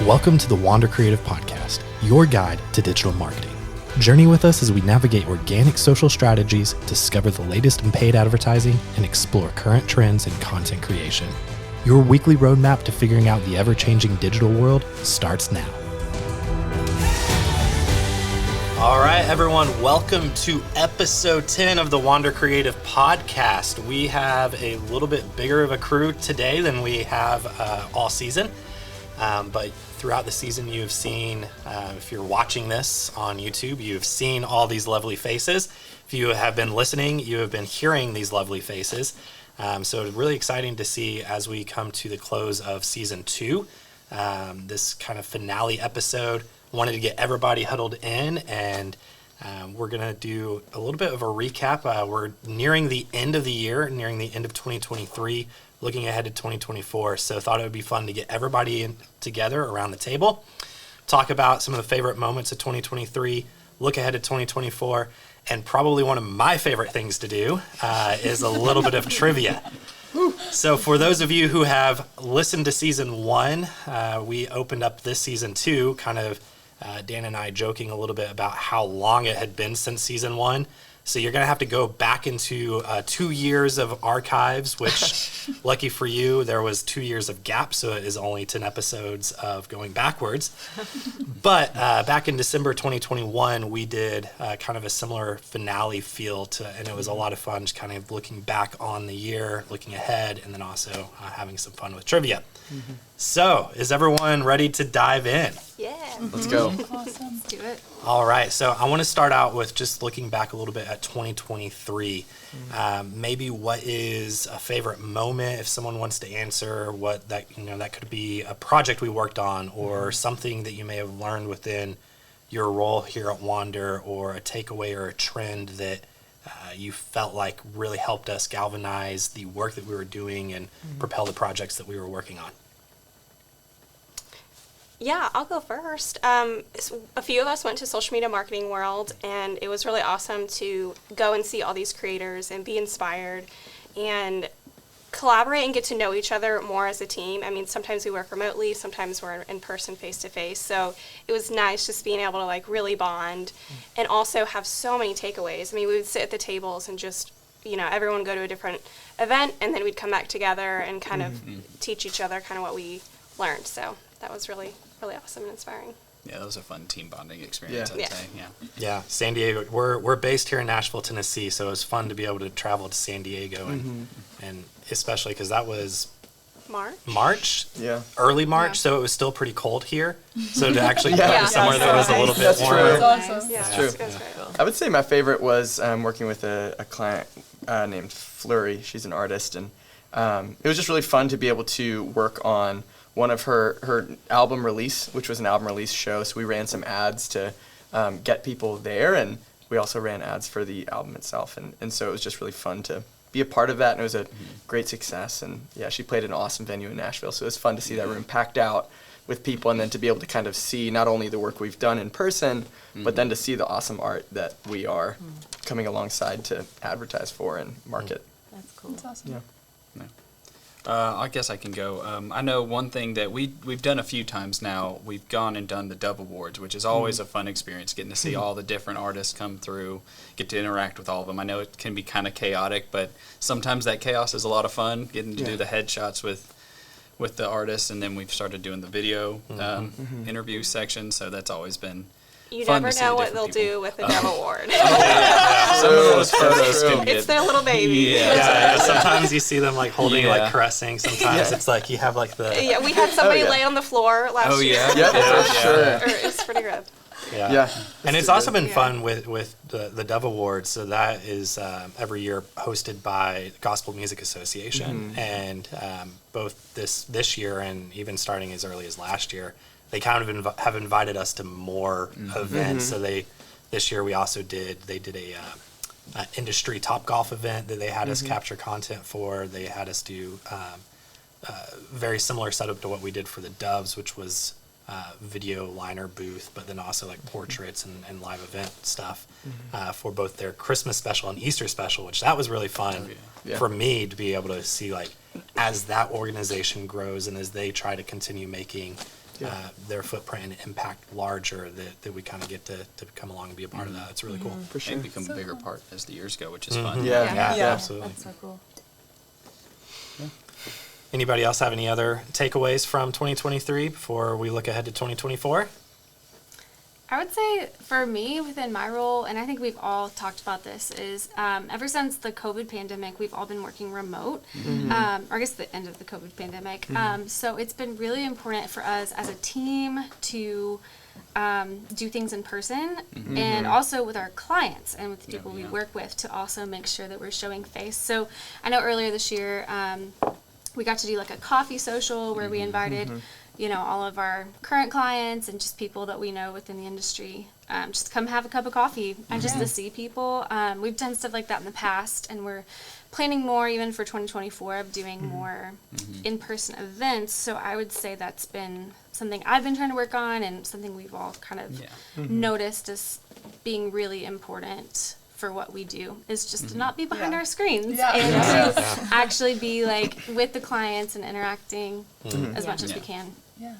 Welcome to the Wander Creative Podcast, your guide to digital marketing. Journey with us as we navigate organic social strategies, discover the latest in paid advertising, and explore current trends in content creation. Your weekly roadmap to figuring out the ever-changing digital world starts now. All right, everyone, welcome to episode 10 of the Wander Creative Podcast. We have a little bit bigger of a crew today than we have all season. But throughout the season, you have seen, if you're watching this on YouTube, you have seen all these lovely faces. If you have been listening, you have been hearing these lovely faces. So it's really exciting to see as we come to the close of season 2, this kind of finale episode. Wanted to get everybody huddled in, and we're going to do a little bit of a recap. We're nearing the end of the year, nearing the end of 2023. Looking ahead to 2024, so thought it would be fun to get everybody in together around the table, talk about some of the favorite moments of 2023, look ahead to 2024, and probably one of my favorite things to do is a little bit of trivia. So for those of you who have listened to season 1, we opened up this season 2, kind of Dan and I joking a little bit about how long it had been since season 1. So you're going to have to go back into 2 years of archives, which, lucky for you, there was 2 years of gap, so it is only 10 episodes of going backwards. But back in December 2021, we did kind of a similar finale feel to, and it was a lot of fun, just kind of looking back on the year, looking ahead, and then also having some fun with trivia. Mm-hmm. So, is everyone ready to dive in? Yeah. Let's go. Awesome. Let's do it. All right. So I want to start out with just looking back a little bit at 2023. Maybe what is a favorite moment, if someone wants to answer what that, that could be a project we worked on or something that you may have learned within your role here at Wander, or a takeaway or a trend that you felt like really helped us galvanize the work that we were doing and propel the projects that we were working on. Yeah, I'll go first. A few of us went to Social Media Marketing World, and it was really awesome to go and see all these creators and be inspired and collaborate and get to know each other more as a team. I mean, sometimes we work remotely, sometimes we're in person, face-to-face. So it was nice just being able to really bond and also have so many takeaways. I mean, we would sit at the tables and just, everyone go to a different event, and then we'd come back together and kind of teach each other kind of what we learned. So that was really awesome and inspiring. Yeah, that was a fun team bonding experience, I'd say. Yeah, San Diego. We're based here in Nashville, Tennessee, so it was fun to be able to travel to San Diego, and especially because that was March, early March, so it was still pretty cold here. So to actually go somewhere that was a little bit warmer. That's awesome. Yeah, That's true. Cool. I would say my favorite was working with a client named Fleury. She's an artist, and it was just really fun to be able to work on one of her album release, which was an album release show. So we ran some ads to get people there, and we also ran ads for the album itself. And so it was just really fun to be a part of that, and it was a great success. And yeah, she played at an awesome venue in Nashville, so it was fun to see that room packed out with people, and then to be able to kind of see not only the work we've done in person, but then to see the awesome art that we are coming alongside to advertise for and market. That's cool. That's awesome. Yeah. I guess I can go. I know one thing that we've done a few times now. We've gone and done the Dove Awards, which is always a fun experience, getting to see all the different artists come through, get to interact with all of them. I know it can be kind of chaotic, but sometimes that chaos is a lot of fun, getting to do the headshots with the artists, and then we've started doing the video interview section, so that's always been You fun never to see know the what different they'll people. do with the Dove Award. Some of those photos can get... It's their little baby. Yeah, sometimes you see them holding caressing. Sometimes it's you have the Yeah, we had somebody lay on the floor last year. For sure. It's pretty good. Yeah. And it's also been fun with the Dove Awards. So that is every year hosted by Gospel Music Association, and both this year and even starting as early as last year, they kind of have invited us to more events. So this year they did a industry Topgolf event that they had us capture content for. They had us do very similar setup to what we did for the Doves, which was video liner booth, but then also portraits and live event stuff for both their Christmas special and Easter special, which that was really fun for me to be able to see as that organization grows and as they try to continue making their footprint and impact larger, that we kind of get to come along and be a part of that. It's really cool. For sure. And become a bigger part as the years go, which is fun. Yeah. Absolutely. That's so cool. Anybody else have any other takeaways from 2023 before we look ahead to 2024? I would say for me, within my role, and I think we've all talked about this, is ever since the COVID pandemic, we've all been working remote, or I guess the end of the COVID pandemic. So it's been really important for us as a team to do things in person, and also with our clients and with the people we work with, to also make sure that we're showing face. So I know earlier this year, we got to do like a coffee social where we invited all of our current clients and just people that we know within the industry, just come have a cup of coffee and just to see people. We've done stuff like that in the past, and we're planning more even for 2024 of doing more in-person events. So I would say that's been something I've been trying to work on, and something we've all kind of noticed as being really important for what we do, is just to not be behind our screens and to actually be like with the clients and interacting as much as we can.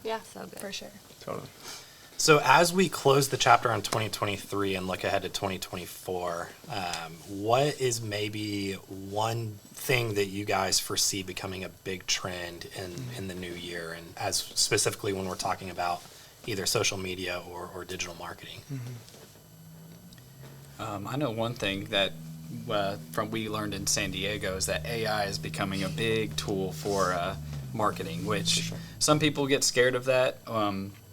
Yeah. So good. For sure. Totally. So as we close the chapter on 2023 and look ahead to 2024, what is maybe one thing that you guys foresee becoming a big trend in the new year, and as specifically when we're talking about either social media or digital marketing? I know one thing that we learned in San Diego is that AI is becoming a big tool for marketing, which some people get scared of that,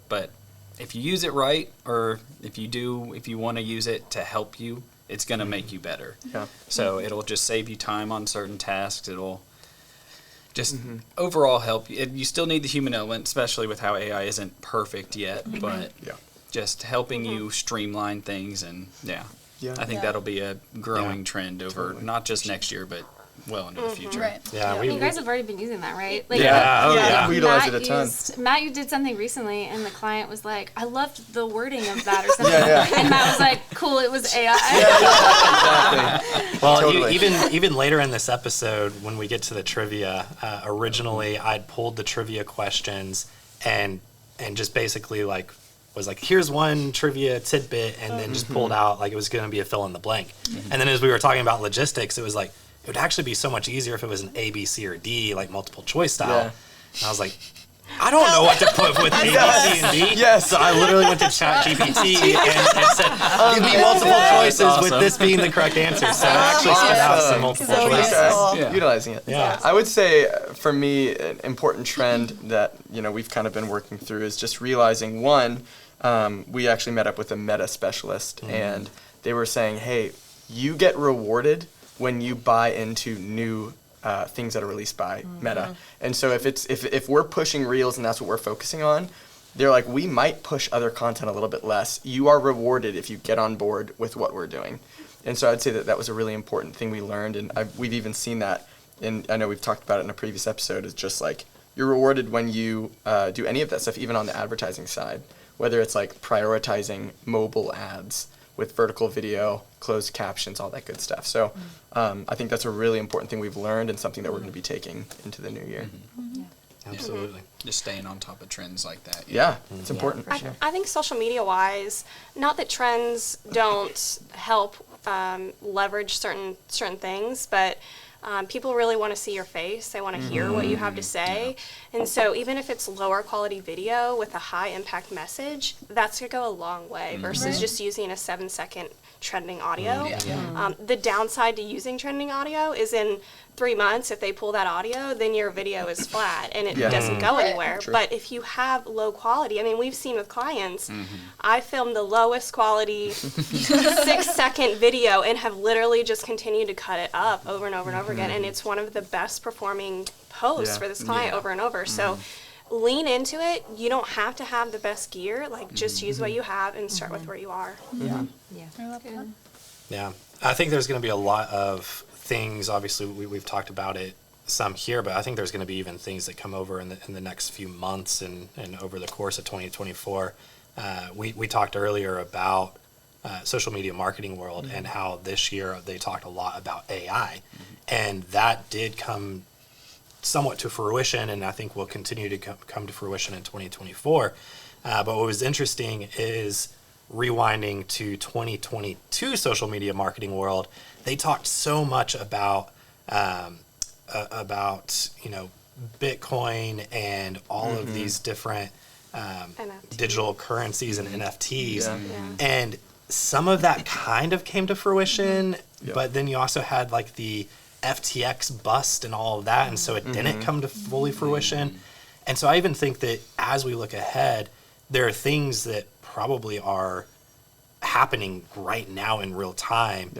but if you use it right, or if you want to use it to help you, it's going to make you better. So it'll just save you time on certain tasks. It'll just overall help you. You still need the human element, especially with how AI isn't perfect yet, but just helping you streamline things. And I think that'll be a growing trend over not just next year, but well into the future. Right. Yeah, You guys have already been using that, right? Like, We utilize it a ton. Matt, you did something recently, and the client was like, "I loved the wording of that," or something. And Matt was like, "Cool, it was AI." Exactly. Well, Totally. even later in this episode, when we get to the trivia, originally I'd pulled the trivia questions and just basically was like, here's one trivia tidbit, and then just pulled out like it was going to be a fill in the blank. And then as we were talking about logistics, it was like, it would actually be so much easier if it was an A, B, C, or D, like multiple choice style. And I was like, I don't know what to put with A, B, C, and D. So I literally went to ChatGPT and said, give me multiple choices with this being the correct answer. So I actually spit out some multiple choices. Utilizing it. I would say for me, an important trend that we've kind of been working through is just realizing, one, we actually met up with a meta specialist, and they were saying, hey, you get rewarded when you buy into new things that are released by Meta. And so if we're pushing Reels and that's what we're focusing on, they're like, we might push other content a little bit less. You are rewarded if you get on board with what we're doing. And so I'd say that was a really important thing we learned, and we've even seen that, and I know we've talked about it in a previous episode, is just like, you're rewarded when you do any of that stuff, even on the advertising side, whether it's like prioritizing mobile ads with vertical video, closed captions, all that good stuff. So I think that's a really important thing we've learned, and something that we're going to be taking into the new year. Absolutely. Just staying on top of trends like that. It's important for sure. I think social media wise, not that trends don't help leverage certain things, but people really want to see your face. They want to hear what you have to say. And so even if it's lower quality video with a high impact message, that's going to go a long way versus just using a 7-second trending audio. The downside to using trending audio is in 3 months, if they pull that audio, then your video is flat and it doesn't go anywhere. But if you have low quality, I mean, we've seen with clients, I filmed the lowest quality 6-second video and have literally just continued to cut it up over and over and over again. And it's one of the best performing posts for this client over and over. So lean into it. You don't have to have the best gear. Like, just use what you have and start with where you are. I love that. Yeah. I think there's going to be a lot of things, obviously we've talked about it some here, but I think there's going to be even things that come over in the next few months and over the course of 2024. We talked earlier about social media marketing world and how this year they talked a lot about AI, and that did come somewhat to fruition, and I think will continue to come to fruition in 2024. But what was interesting is rewinding to 2022 social media marketing world. They talked so much about Bitcoin and all of these different digital currencies and NFTs, and some of that kind of came to fruition. But then you also had like the FTX bust and all of that, and so it didn't come to fully fruition. And so I even think that as we look ahead, there are things that probably are happening right now in real time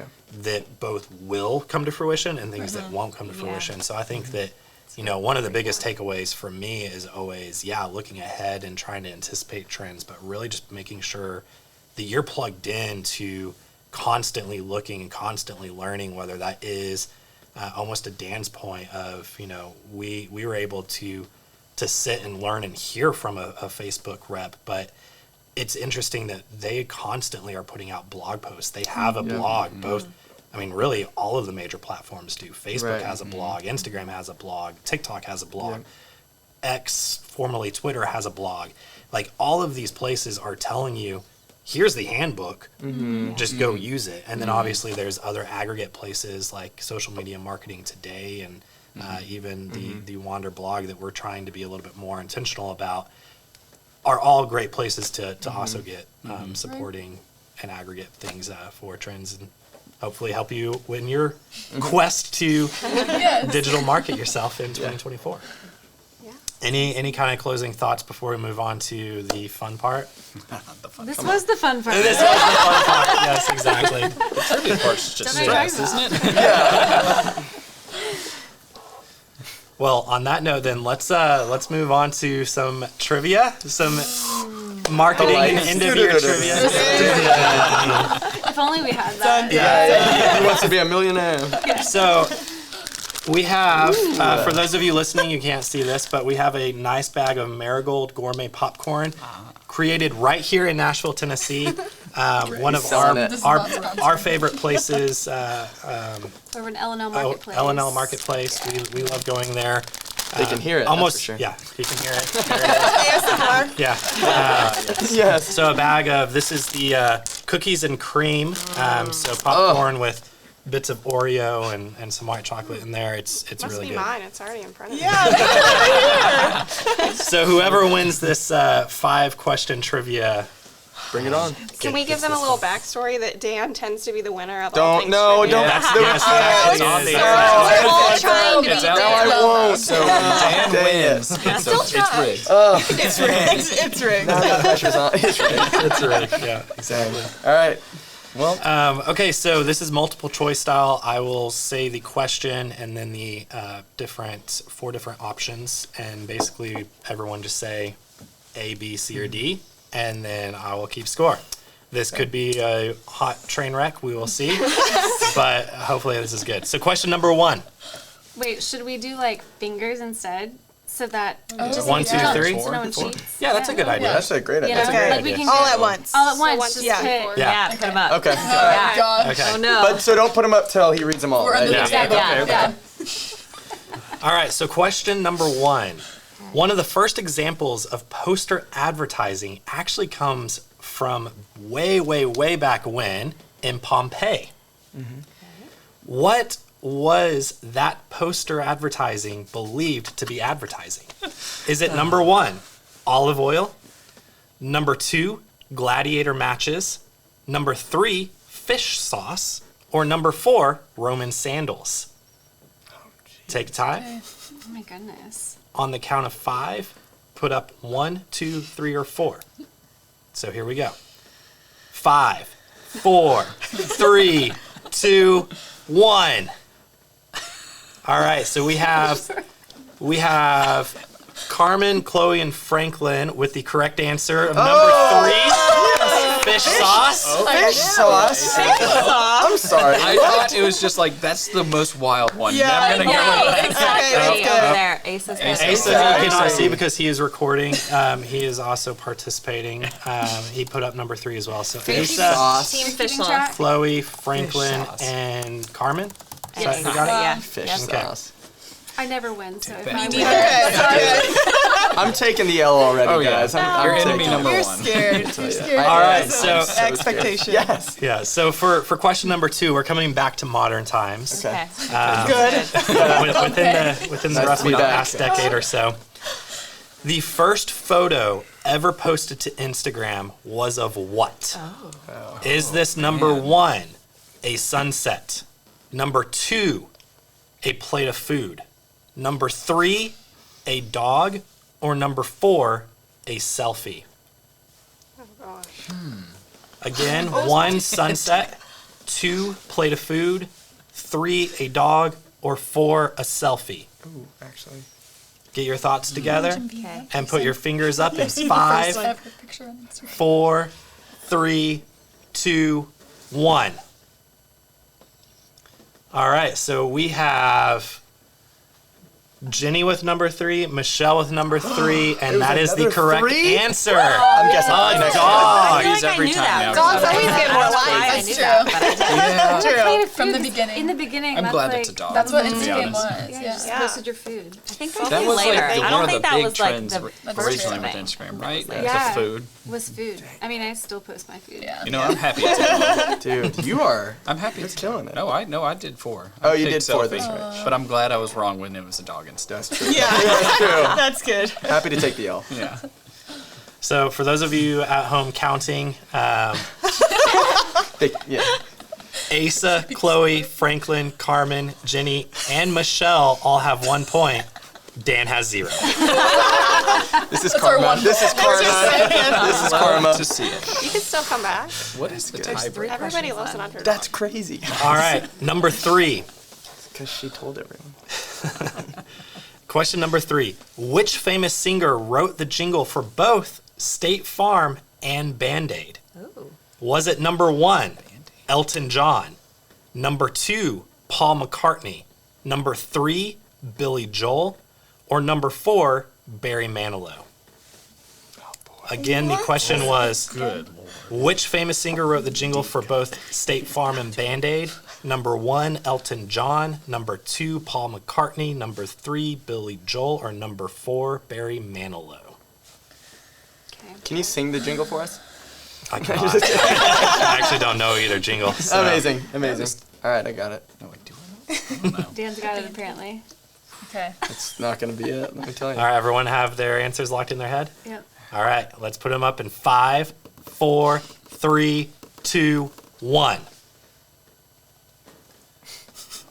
that both will come to fruition and things that won't come to fruition. So I think that, one of the biggest takeaways for me is always, looking ahead and trying to anticipate trends, but really just making sure that you're plugged in to constantly looking and constantly learning, whether that is almost to Dan's point of, we were able to sit and learn and hear from a Facebook rep, but it's interesting that they constantly are putting out blog posts. They have a blog, both, really all of the major platforms do. Facebook has a blog, Instagram has a blog, TikTok has a blog, X, formerly Twitter, has a blog. Like, all of these places are telling you, here's the handbook, just go use it. And then obviously there's other aggregate places like Social Media Marketing Today and even the Wander blog that we're trying to be a little bit more intentional about, are all great places to also get supporting and aggregate things for trends, and hopefully help you in your quest to digital market yourself in 2024. Any kind of closing thoughts before we move on to the fun part? This was the fun part. This was the fun part. Yes, exactly. The trivia part's just stress, isn't it? Well, on that note, then let's move on to some trivia, some marketing and end of year trivia. If only we had that. Who wants to be a millionaire? So we have, for those of you listening, you can't see this, but we have a nice bag of Marigold gourmet popcorn created right here in Nashville, Tennessee. One of our favorite places. Over in L&L Marketplace. L&L Marketplace. We love going there. They can hear it. Almost, that's for sure. yeah, you can hear it. ASMR. Yeah. Yes. So a bag of, this is the cookies and cream. So popcorn with bits of Oreo and some white chocolate in there. It's Must really be good. mine. It's already in front of me. So whoever wins this 5-question trivia. Bring it on. Can we give them a little backstory that Dan tends to be the winner of all things Don't. trivia? Yes, It's on the We're all trying to It's be out No, I Dan. won't. So Dan wins. So it's rigged. It's rigged. It's rigged. Now the pressure's on. It's rigged. It's right. Yeah, exactly. All right. Well, Okay, so this is multiple choice style. I will say the question and then the 4 different options, and basically everyone just say A, B, C, or D, and then I will keep score. This could be a hot train wreck. We will see, but hopefully this is good. So question number 1. Wait, should we do like fingers instead? So that just 1, 2, 3. so no one 4. cheats. Yeah, that's a good idea. that's a great idea. You know, great like idea. we can All get at once. all at once. one, Just two, three, hit. four. Yeah. Put them up. Okay. Yeah. God. Okay. Oh no. But so don't put him up till he reads them all. We're Right? under the Yeah. table. Yeah. All right, so question number 1. One of the first examples of poster advertising actually comes from way, way, way back when in Pompeii. What was that poster advertising believed to be advertising? Is it number 1, olive oil? Number 2, gladiator matches? Number 3, fish sauce? Or number 4, Roman sandals? Take time. Oh my goodness. On the count of 5, put up 1, 2, 3, or 4. So here we go. 5, 4, 3, 2, 1. All right, so we have Carmen, Chloe, and Franklin with the correct answer of number 3, fish sauce. Fish sauce. I'm sorry. I thought it was just like, that's the most wild one. Yeah, I'm gonna I go know. with that. Exactly. Over That's there. Ace is there. Asa, you can see because he is recording. He is also participating. He put up number 3 as well. So Fish Asa, sauce. Team Keeping fish track. sauce. Chloe, Franklin, sauce. and Carmen. Yes. You got it? Yeah. Fish Okay. sauce. I never win, so if bad. I Me win, Okay. I'm taking the L already, Oh, yeah. guys. I'm Your taking enemy it. number You're one. scared. You're scared. All right, because so- of expectation. Yes. Yeah. So for question number 2, we're coming back to modern times. Okay. Good. Within the Nice roughly to be the back. past decade or so. The first photo ever posted to Instagram was of what? Is this number 1, a sunset? Number 2, a plate of food? Number 3, a dog? Or number 4, a selfie? Oh, gosh. Again, 1, sunset. 2, plate of food. 3, a dog. Or 4, a selfie? Ooh, actually. Get your thoughts together okay. and put your fingers up in 5, 4, 3, 2, 1. All right, so we have Jenny with number 3, Michelle with number 3, and was that is the another correct 3? answer. I'm guessing A next dog. Use every time now. Dogs always get more I likes. knew That's that, true. but I didn't. True. From the beginning. In the beginning, I'm that's glad like, it's a dog. That's what to be Instagram honest. was. Yeah, you Yeah. just Yeah. posted your food. I think That that was was later. like I one don't of the think that big was like trends the first originally with thing. Instagram, right? Yeah. The food. Was food. I mean, I still post my food. Yeah. You know, I'm happy to. Dude, you are. I'm happy You're to. killing it. No, I did 4. Oh, I you picked did 4, selfie, that's right. But I'm glad I was wrong when it was a dog instead. That's true. Yeah. That's true. That's good. Happy to take the L. Yeah. So for those of you at home counting, Yeah. Asa, Chloe, Franklin, Carmen, Jenny, and Michelle all have 1 point. Dan has 0. This is karma. This is karma. This is karma. To see it. You can still come back. What is the There's tiebreaker? Everybody loves an underdog. That's crazy. All right, number 3. Because she told everyone. Question number 3. Which famous singer wrote the jingle for both State Farm and Band-Aid? Ooh. Was it number 1, Elton John? Number 2, Paul McCartney? Number 3, Billy Joel? Or number 4, Barry Manilow? Again, the question was, Good. which famous singer wrote the jingle for both State Farm and Band-Aid? Number 1, Elton John. Number 2, Paul McCartney. Number 3, Billy Joel. Or number 4, Barry Manilow? Okay. Can you sing the jingle for us? I cannot. I actually don't know either jingle. so- Amazing. Amazing. All right, I got it. No, wait, do I know? I don't know. Dan's got it apparently. Okay. It's not going to be it, let me tell you. All right, everyone have their answers locked in their head? Yep. All right, let's put them up in 5, 4, 3, 2, 1.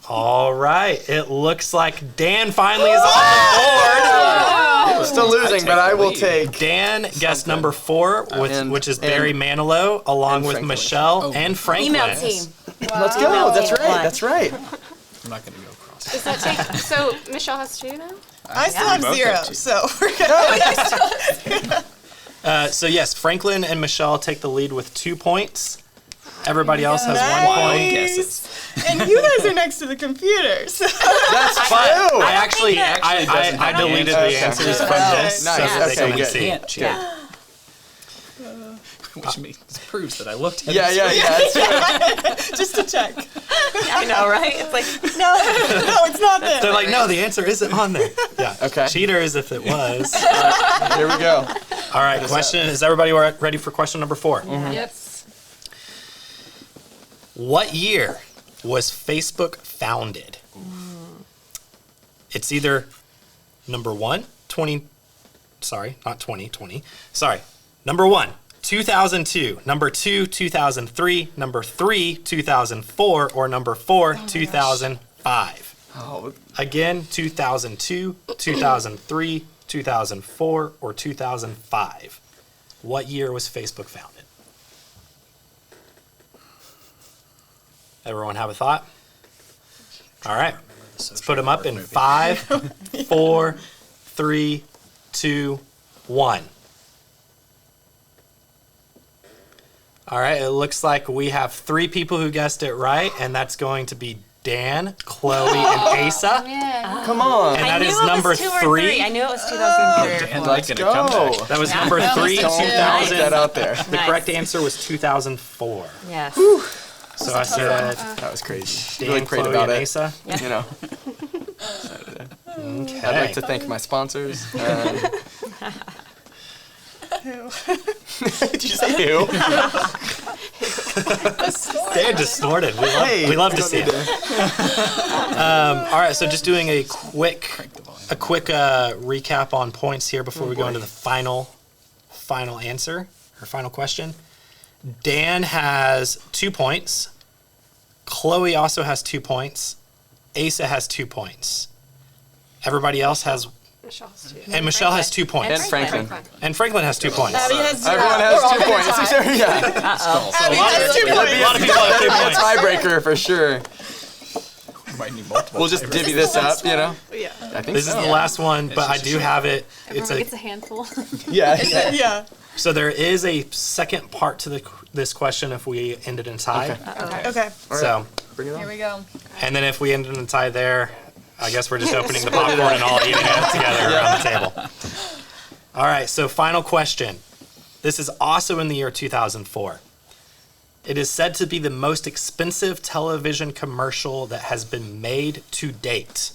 All right, it looks like Dan finally is on the We're still losing, but I will take. board. Dan guessed number 4, which is Barry Manilow, along and with Franklin. Michelle and Franklin. Email team. Let's go. That's right. That's right. I'm not going to go across. Does that take? So Michelle has 2 now. I still We have both 0, have 2. so we're good. So yes, Franklin and Michelle take the lead with 2 points. Everybody else has 1 Nice. point. Guesses. And you guys are next to the computers. That's But true. I actually, actually doesn't I have the deleted answers. the answers from Okay. this so Nice. that they Okay, can good. see. Can't cheat. Yeah. Which means proves that I looked at Yeah, it. yeah, yeah. That's true. Just to check. I know, right? It's like, No, it's not They're there. like, no, the answer isn't on there. Yeah. Okay. Cheaters if it was. Here we go. All right, question. Is everybody ready for question number 4? Yep. What year was Facebook founded? It's either number 1, 20, sorry, not 2020. Sorry. Number 1, 2002. Number 2, 2003. Number 3, 2004. Or number 4, 2005. Oh, Again, 2002, 2003, 2004, or 2005. What year was Facebook founded? Everyone have a thought? All right. Let's put them up in 5, 4, 3, 2, 1. All right. It looks like we have 3 people who guessed it right, and that's going to be Dan, Chloe, and Asa. Yeah. come on. And I that knew is it was number 2 or 3. I knew it was 2003. And Let's making a comeback. go. That was number 3, Don't Get 2000. that out there. The Nice. correct answer was 2004. Yes. So I said That was crazy. Dan, Really prayed Chloe, about and it. Asa. You know. Okay. I'd like to thank my sponsors. Did you say who? Dan distorted. We love to see it. All right, so just doing a quick recap on points here before we go into the final answer or final question. Dan has 2 points. Chloe also has 2 points. Asa has 2 points. Everybody else has, Michelle's too. and Michelle has 2 points. And Franklin. And Franklin has 2 points. Abby has 0. Everyone has We're all 2 gonna points. tie. Yeah. Abby has 2 A points. lot of people have 2 That'd be a points. tiebreaker for sure. Might need multiple. We'll just divvy this up, you know? Yeah. I think This is so. the last one, but I do have it. Everyone gets a handful. Yeah. Yeah. So there is a second part to this question if we ended in a tie. Okay. Okay. So, Bring it Here on. we go. and then if we ended in a tie there, I guess we're just opening the popcorn and all eating it together around the table. All right, so final question. This is also in the year 2004. It is said to be the most expensive television commercial that has been made to date.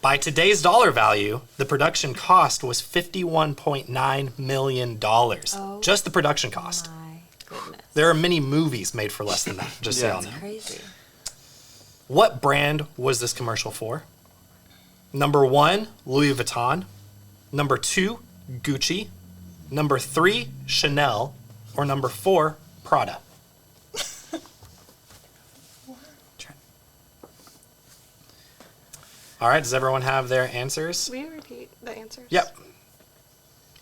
By today's dollar value, the production cost was $51.9 million. Just the production cost. My goodness. There are many movies made for less than that, just so Yeah. y'all know. Crazy. What brand was this commercial for? Number 1, Louis Vuitton. Number 2, Gucci. Number 3, Chanel. Or number 4, Prada. All right, does everyone have their answers? Will you repeat the answers? Yep.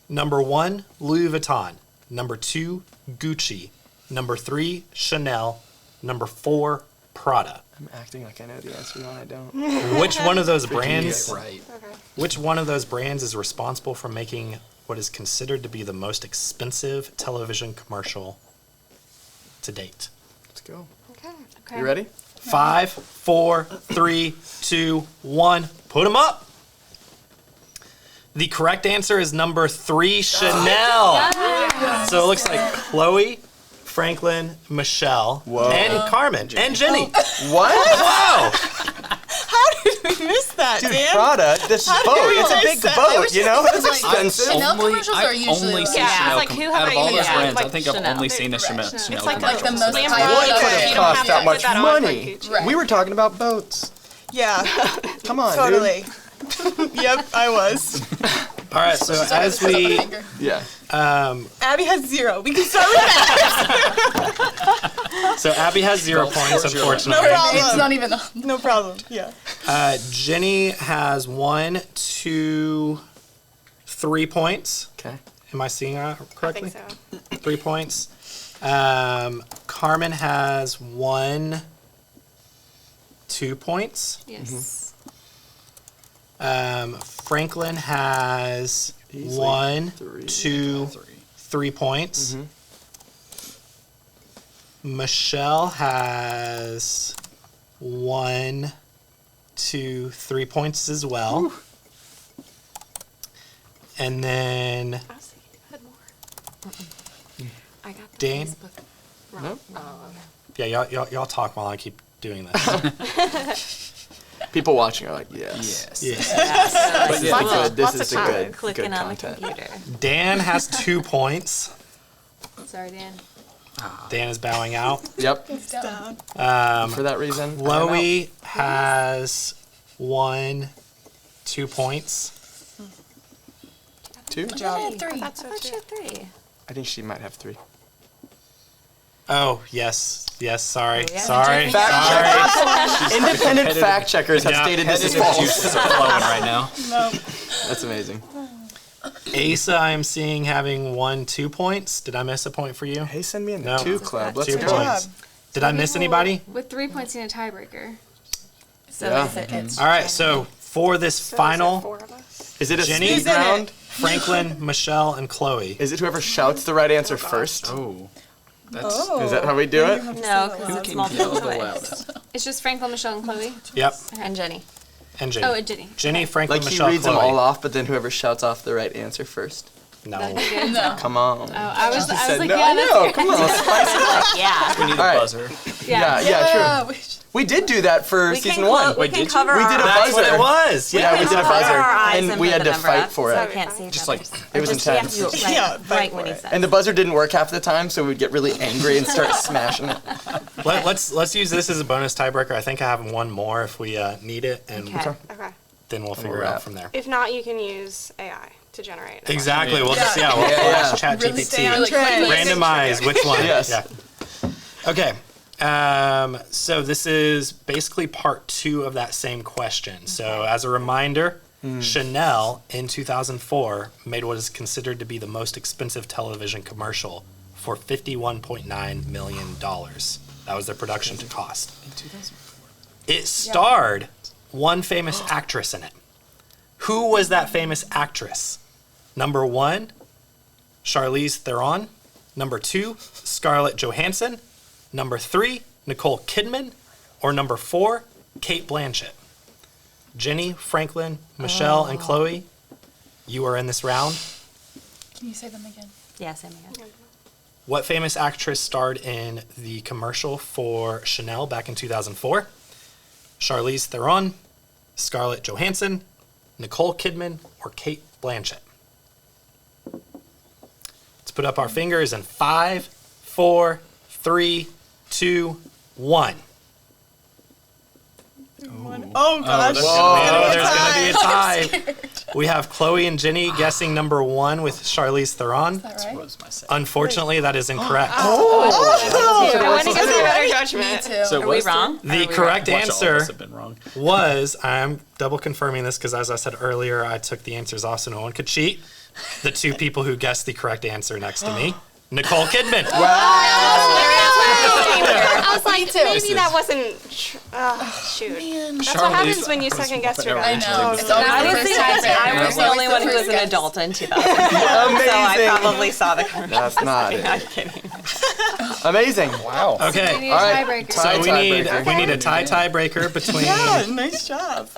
Number 1, Louis Vuitton. Number 2, Gucci. Number 3, Chanel. Number 4, Prada. I'm acting like I know the answer when I don't. Which one of those brands? Right. Okay. Which one of those brands is responsible for making what is considered to be the most expensive television commercial to date? Let's go. Okay. Okay. You ready? 5, 4, 3, 2, 1. Put them up. The correct answer is number 3, Chanel. So it looks like Chloe, Franklin, Michelle, Whoa. and Carmen, and Jenny. What? Wow. How did we miss that, Dude, Dan? Prada, this How did boat, you it's a miss big that? boat, you know? It's like- expensive. Chanel commercials are usually only like- seen Yeah, Chanel like, who have out of I all even those seen? brands, I Like think I've Chanel. only seen the Right. Chanel. It's Chanel like commercials. the most Slam high- Dunk, What could you have don't cost have that to much put that on money? for Gucci. Right. We were talking about boats. Yeah, Come on, totally. dude. Yep, I was. All right, so as we Yeah. Abby has 0. We can start with that. so Abby has 0 points, No unfortunately. problem. It's not even. No problem. Yeah. Jenny has 1, 2, 3 points. Okay. Am I seeing that I correctly? think so. 3 points. Carmen has 1, 2 points. Yes. Franklin has Easily 1, 3. 2, 3 points. Michelle has 1, 2, 3 points as well. And then I was thinking you had more. I got the Dan? Facebook. No? yeah, y'all talk while I keep doing this. People watching are like, yes. Yes. This is Lots the of- good. This lots is of the time good. clicking Good on the content. computer. Dan has 2 points. Sorry, Dan. Dan is bowing out. Yep. Down. For that reason, I'm Chloe has 1, 2 points. out. 2? I have 3. That's so I thought you too. had 3. I think she might have 3. Oh, yes, sorry, yeah. sorry. Fact checkers. Independent fact checkers have Yeah. stated this is Competitive juices false. are flowing right now. No. That's amazing. Asa, I'm seeing having 1, 2 points. Did I miss a point for you? Hey, send me in the No. 2 club. Let's 2 go. points. Did I miss anybody? With 3 points and a tiebreaker. So Yeah. it's All right, so for this So is there final, 4 of us? Is it a Jenny? speed Who's in it? round? Franklin, Michelle, and Chloe. Is it whoever shouts the right answer God. first? Oh, that's Oh. Is that how we do it? no, because it's multiple yell the choice. loudest. It's just Franklin, Michelle, and Chloe. Yep, And Jenny. and Jenny. Oh, and Jenny. Jenny, Franklin, Like he Michelle, reads Chloe. them all off, but then whoever shouts off the right answer first. No. No. Come on. Oh, I was Said like, no, yeah, I that's know. Come on. Spice it up. Yeah. We need a All right. buzzer. Yeah, true. We did do that for We season can, one. we can cover We our did a eyes. That's what it buzzer. was. Yeah, we did a Cover buzzer, our eyes and and we put had the to number fight up, for so it. we can't see Just numbers. It was Or just, we have intense. to, like, Yeah, fight right for when he it. says. And the buzzer didn't work half the time, so we'd get really angry and start smashing it. Let's use this as a bonus tiebreaker. I think I have one more if we need it, and Okay. Okay. then we'll figure it wrap. out from there. If not, you can use AI to generate. a Exactly. We'll just Yeah. we'll Yeah, flash chat Really stay on GPT. trend. Randomize which one. Yes. Yeah. Okay. So this is basically part 2 of that same question. So as a reminder, Chanel in 2004 made what is considered to be the most expensive television commercial for $51.9 million. That was their production cost. In 2004. It starred one famous actress in it. Who was that famous actress? Number 1, Charlize Theron. Number 2, Scarlett Johansson. Number 3, Nicole Kidman. Or number 4, Kate Blanchett. Jenny, Franklin, Michelle, and Chloe, you are in this round. Can you say them again? Yeah, same again. What famous actress starred in the commercial for Chanel back in 2004? Charlize Theron, Scarlett Johansson, Nicole Kidman, or Kate Blanchett? Let's put up our fingers in 5, 4, 3, 2, 1. Oh gosh. Oh, there's going to be a tie. We have Chloe and Jenny guessing number 1 with Charlize Theron. Is that right? Was my second. Unfortunately, that is incorrect. I want to give you a better judgment. Too. So Are we was there- wrong? The correct Watch, all of us answer have been wrong. was, I'm double confirming this because as I said earlier, I took the answers off so no one could cheat. The 2 people who guessed the correct answer next to me, Nicole Kidman. I was like, maybe that wasn't. Shoot. That's what happens when you second guess your I guy. know. It's always I the was, first the, tiebreaker. I was the Always only one who was first an guess. adult in 2004, so I Amazing. probably saw the correct. That's not I'm it. kidding. Amazing. Wow. We Okay, need a All right. tiebreaker. so we need a Okay. tiebreaker between Yeah, nice job.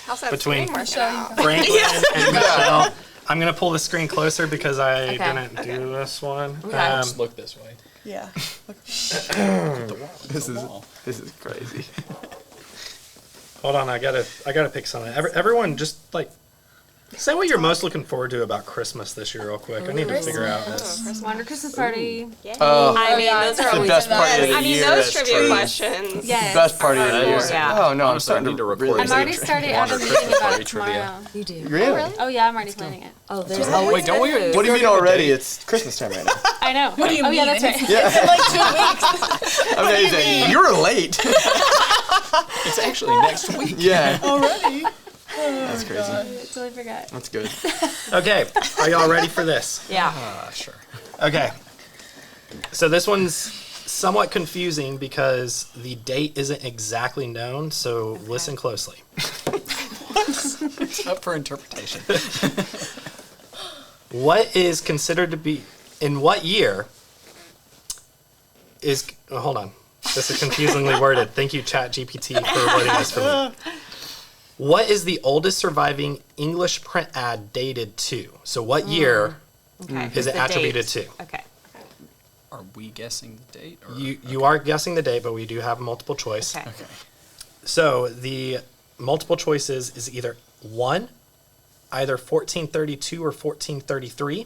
How's that Between- screen working Michelle, out? Franklin and Michelle. I'm gonna pull the screen closer because I Okay. didn't do this one. Just look this way. Yeah. This is crazy. Hold on, I gotta pick something. Everyone, just like say what you're most looking forward to about Christmas this year, real quick. I need to figure out this. Wonder Christmas party. Oh, I mean, yeah, those it's are the always best part of the I mean, year. those That's trivia true. questions. Yes. Best party of the year. Yeah. Oh no, I'm Honestly, I starting need to to record really. I'm already starting. I have a Wander meeting Christmas about party it trivia. tomorrow. You do. Really? Oh yeah, I'm already planning it. Oh, there's always Wait, don't we? food. What do you mean already? It's Christmas time right now. I know. What do you oh, mean? yeah, that's right. Yeah. Like 2 weeks. Amazing. You're late. It's actually next week. Yeah. Already. That's crazy. Totally forgot. That's good. Okay, are y'all ready for this? Yeah. Sure. Okay. So this one's somewhat confusing because the date isn't exactly known, so listen closely. It's up for interpretation. What is considered to be, in what year is, oh, hold on. This is confusingly worded. Thank you, ChatGPT, for wording this for me. What is the oldest surviving English print ad dated to? So what year Okay. is it the attributed date. to? Okay. Are we guessing the date? Or? You are guessing the date, but we do have multiple choice. Okay. Okay. So the multiple choices is either 1, either 1432 or 1433,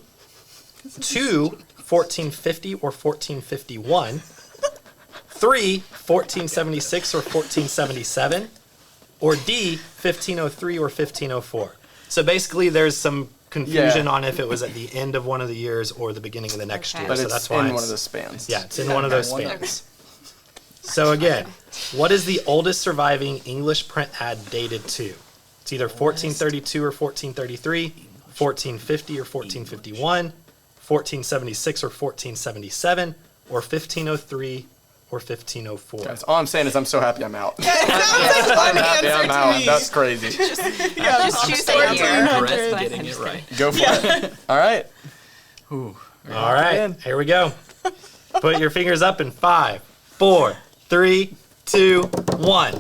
2, 1450 or 1451, 3, 1476 or 1477, or D, 1503 or 1504. So basically there's some confusion Yeah. on if it was at the end of one of the years or the beginning of the next Okay. year. But so it's that's in why one it's, of those spans. yeah, it's in one of those One- spans. So again, what is the oldest surviving English print ad dated to? It's either 1432 or 1433, 1450 or 1451, 1476 or 1477, or 1503 or 1504. Guys, all I'm saying is I'm so happy I'm out. Sounds like I'm an happy answer I'm to out. me. That's crazy. Yeah, Just choose a I'm year. sorry. Brett getting it right. Go for it. All right. Ooh. All right, here we go. Put your fingers up in 5, 4, 3, 2, 1.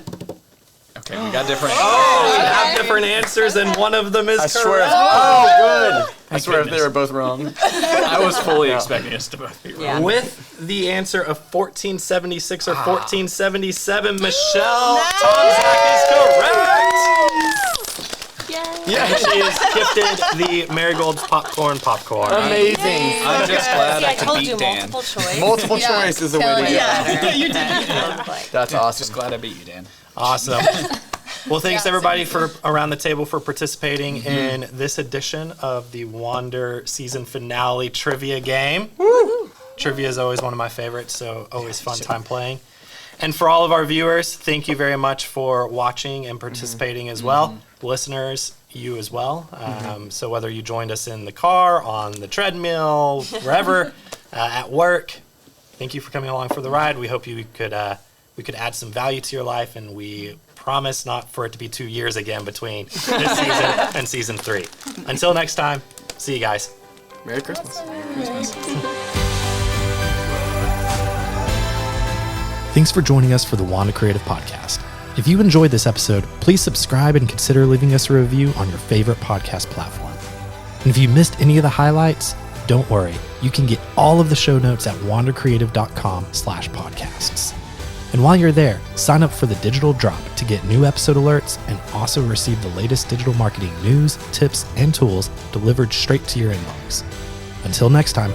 Okay, we got different. We have different answers, and one of them is I correct. swear. Oh, good. I swear if they were both wrong. I was fully expecting us to both be wrong. Yeah. With the answer of 1476 or 1477, Michelle Tomzak is correct. Yeah. And she has gifted the Marigold popcorn. Amazing. I'm just glad See, I I could told beat you Dan. multiple choice. Multiple choice is the way to go. Yeah, you did. That's awesome. Just glad I beat you, Dan. Awesome. Well, thanks everybody for around the table for participating in this edition of the Wander season finale trivia game. Trivia is always one of my favorites, so always fun time playing. And for all of our viewers, thank you very much for watching and participating as well. Listeners, you as well. So whether you joined us in the car, on the treadmill, wherever, at work, thank you for coming along for the ride. We hope we could add some value to your life, and we promise not for it to be 2 years again between this season and season 3. Until next time, see you guys. Merry Christmas. Thanks for joining us for the Wanda Creative Podcast. If you enjoyed this episode, please subscribe and consider leaving us a review on your favorite podcast platform. And if you missed any of the highlights, don't worry. You can get all of the show notes at wandercreative.com/podcasts. And while you're there, sign up for the digital drop to get new episode alerts and also receive the latest digital marketing news, tips, and tools delivered straight to your inbox. Until next time.